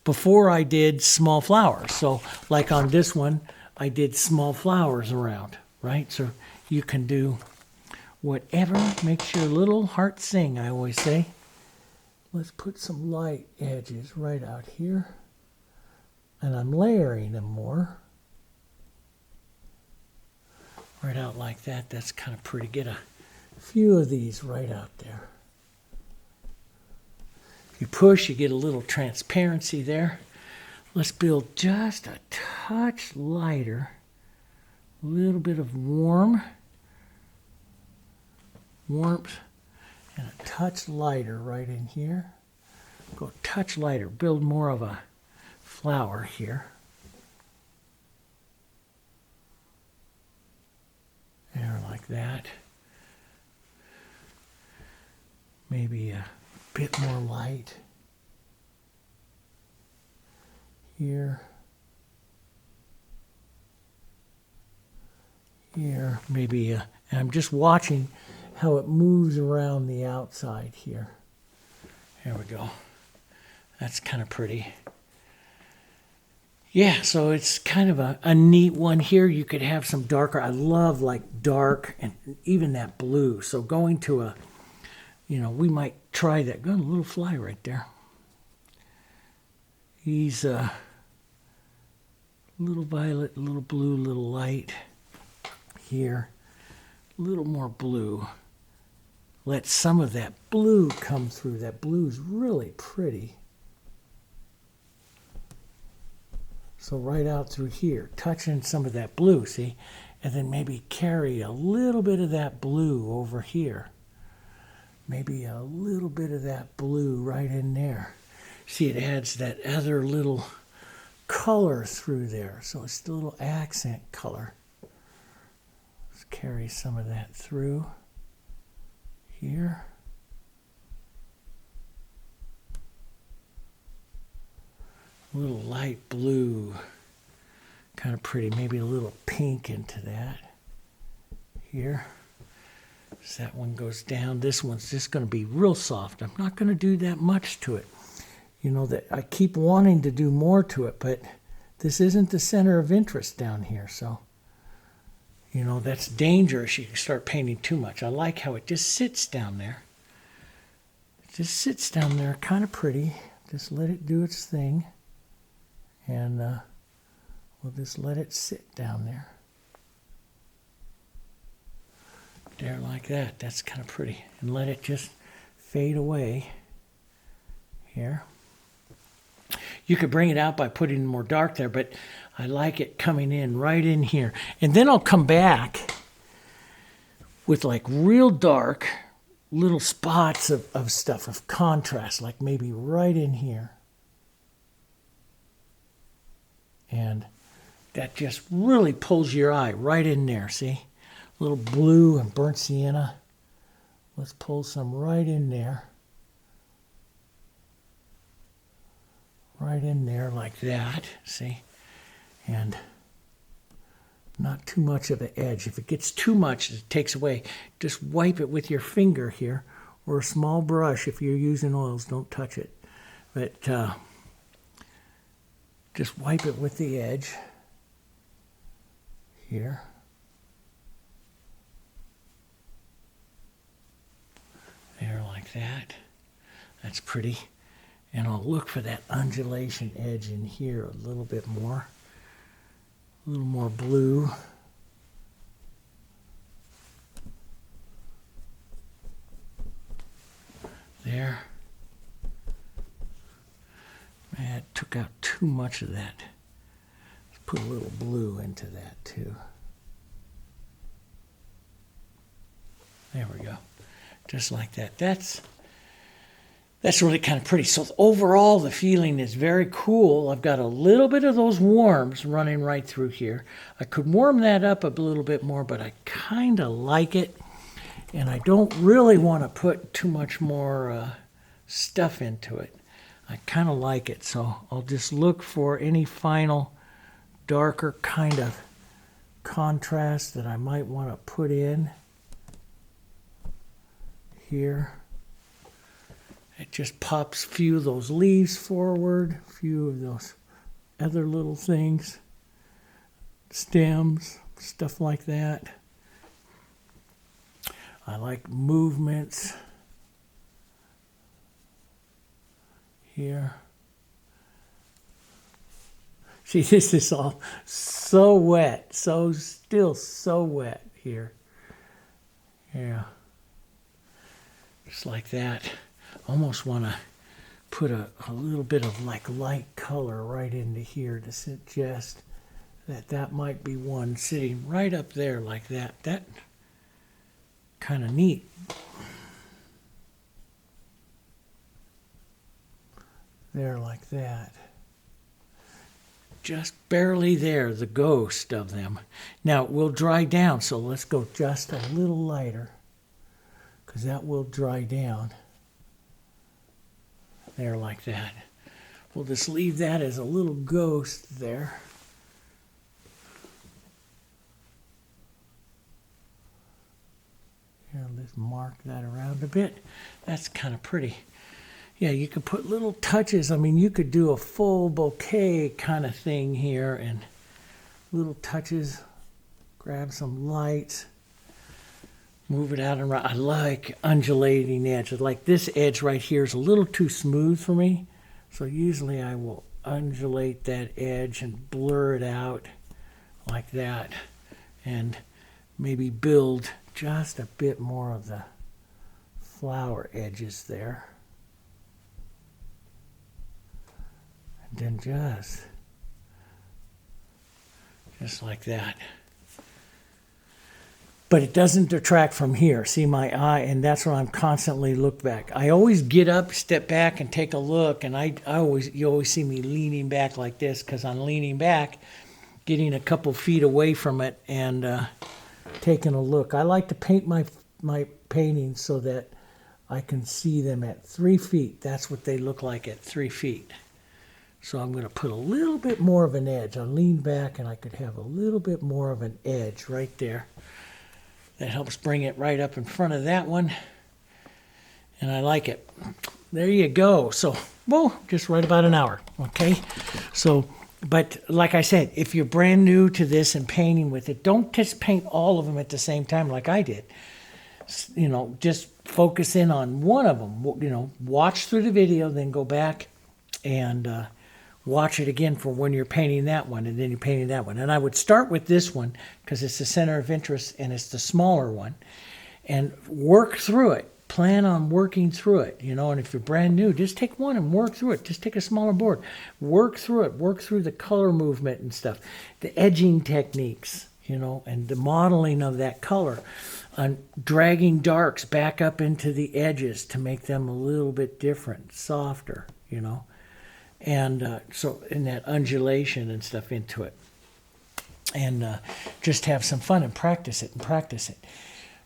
S1: before I did small flowers. So like on this one, I did small flowers around, right? So you can do whatever makes your little heart sing, I always say. Let's put some light edges right out here. And I'm layering them more. Right out like that. That's kind of pretty. Get a few of these right out there. If you push, you get a little transparency there. Let's build just a touch lighter. A little bit of warmth, and a touch lighter right in here. Go a touch lighter, build more of a flower here. There, like that. Maybe a bit more light here. Here, maybe, and I'm just watching how it moves around the outside here. There we go. That's kind of pretty. Yeah, so it's kind of a neat one here. You could have some darker. I love like dark and even that blue. So going to a, you know, we might try that. Got a little fly right there. He's A little violet, a little blue, a little light here. A little more blue. Let some of that blue come through. That blue's really pretty. So right out through here, touching some of that blue, see? And then maybe carry a little bit of that blue over here. Maybe a little bit of that blue right in there. See, it adds that other little color through there. So it's the little accent color. Let's carry some of that through here. A little light blue. Kind of pretty. Maybe a little pink into that. Here. As that one goes down, this one's just going to be real soft. I'm not going to do that much to it. You know, that I keep wanting to do more to it, but this isn't the center of interest down here. So, you know, that's dangerous. You can start painting too much. I like how it just sits down there. It just sits down there, kind of pretty. Just let it do its thing. And we'll just let it sit down there. There, like that. That's kind of pretty. And let it just fade away here. You could bring it out by putting more dark there, but I like it coming in right in here. And then I'll come back with like real dark little spots of stuff, of contrast, like maybe right in here. And that just really pulls your eye right in there, see? A little blue and burnt sienna. Let's pull some right in there. Right in there like that, see? And not too much of an edge. If it gets too much, it takes away. Just wipe it with your finger here, or a small brush. If you're using oils, don't touch it. But just wipe it with the edge here. There, like that. That's pretty. And I'll look for that undulation edge in here a little bit more. A little more blue. There. Man, it took out too much of that. Let's put a little blue into that too. There we go. Just like that. That's really kind of pretty. So overall, the feeling is very cool. I've got a little bit of those warms running right through here. I could warm that up a little bit more, but I kind of like it. And I don't really want to put too much more stuff into it. I kind of like it. So I'll just look for any final darker kind of contrast that I might want to put in here. It just pops a few of those leaves forward, a few of those other little things, stems, stuff like that. I like movements here. See, this is all so wet, still so wet here. Yeah. Just like that. Almost want to put a little bit of like light color right into here to suggest that that might be one sitting right up there like that. That kind of neat. There like that. Just barely there, the ghost of them. Now it will dry down, so let's go just a little lighter because that will dry down. There like that. We'll just leave that as a little ghost there. Here, let's mark that around a bit. That's kind of pretty. Yeah, you could put little touches. I mean, you could do a full bouquet kind of thing here and little touches. Grab some lights. Move it out and around. I like undulating edges. Like this edge right here is a little too smooth for me. So usually I will undulate that edge and blur it out like that, and maybe build just a bit more of the flower edges there. And then just like that. But it doesn't detract from here. See my eye, and that's where I'm constantly look back. I always get up, step back, and take a look, and you always see me leaning back like this, because I'm leaning back, getting a couple feet away from it, and taking a look. I like to paint my paintings so that I can see them at 3 feet. That's what they look like at 3 feet. So I'm going to put a little bit more of an edge. I'll lean back, and I could have a little bit more of an edge right there. That helps bring it right up in front of that one. And I like it. There you go. So, well, just right about an hour. Okay. So, but like I said, if you're brand new to this and painting with it, don't just paint all of them at the same time like I did. You know, just focus in on one of them. You know, watch through the video, then go back and watch it again for when you're painting that one, and then you're painting that one. And I would start with this one because it's the center of interest and it's the smaller one, and work through it. Plan on working through it, you know. And if you're brand new, just take one and work through it. Just take a smaller board, work through it, work through the color movement and stuff, the edging techniques, you know, and the modeling of that color, and dragging darks back up into the edges to make them a little bit different, softer, you know. And so in that undulation and stuff into it. And just have some fun and practice it and practice it.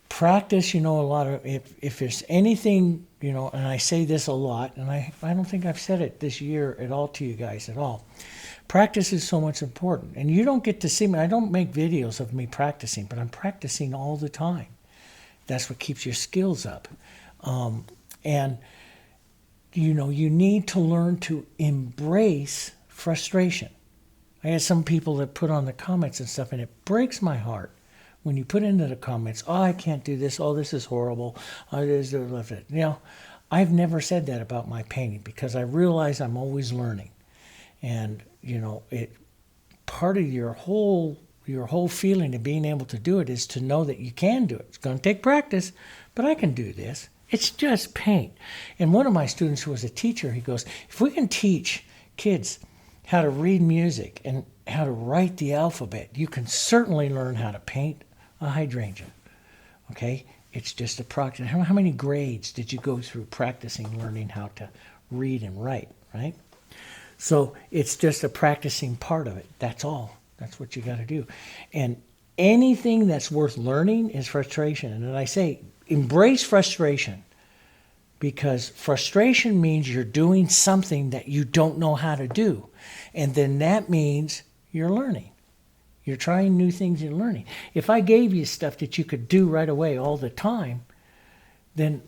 S1: Practice, you know, a lot of, if there's anything, you know, and I say this a lot, and I don't think I've said it this year at all to you guys at all. Practice is so much important. And you don't get to see me. I don't make videos of me practicing, but I'm practicing all the time. That's what keeps your skills up. And you know, you need to learn to embrace frustration. I had some people that put on the comments and stuff, and it breaks my heart when you put into the comments, oh, I can't do this, oh, this is horrible, oh, this is left it. You know, I've never said that about my painting because I realize I'm always learning. And, you know, part of your whole feeling of being able to do it is to know that you can do it. It's going to take practice, but I can do this. It's just paint. And one of my students who was a teacher, he goes, if we can teach kids how to read music and how to write the alphabet, you can certainly learn how to paint a hydrangea. Okay? It's just a practice. How many grades did you go through practicing learning how to read and write, right? So it's just a practicing part of it. That's all. That's what you got to do. And anything that's worth learning is frustration. And then I say, embrace frustration, because frustration means you're doing something that you don't know how to do. And then that means you're learning. You're trying new things and learning. If I gave you stuff that you could do right away all the time, then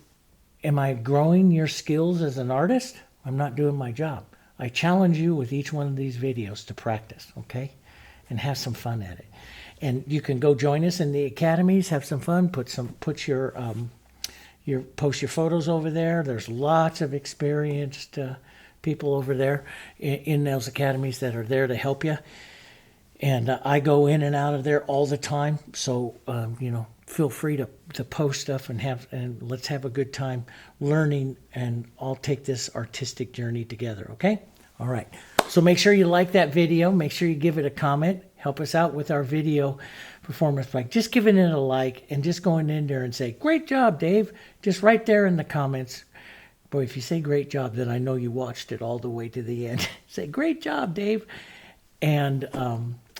S1: am I growing your skills as an artist? I'm not doing my job. I challenge you with each one of these videos to practice, okay? And have some fun at it. And you can go join us in the academies, have some fun, post your photos over there. There's lots of experienced people over there in those academies that are there to help you. And I go in and out of there all the time. So, you know, feel free to post stuff and let's have a good time learning, and I'll take this artistic journey together, okay? All right. So make sure you like that video. Make sure you give it a comment. Help us out with our video performance by just giving it a like and just going in there and say, great job, Dave. Just right there in the comments. Boy, if you say great job, then I know you watched it all the way to the end. Say, great job, Dave. And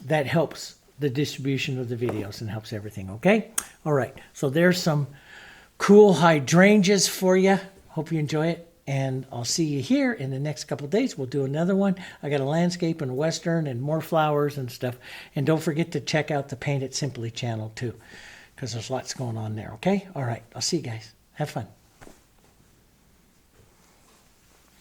S1: that helps the distribution of the videos and helps everything, okay? All right, so there's some cool hydrangeas for you. Hope you enjoy it. And I'll see you here in the next couple of days. We'll do another one. I got a landscape and a western and more flowers and stuff. And don't forget to check out the Paint It Simply channel too, because there's lots going on there, okay? All right, I'll see you guys. Have fun.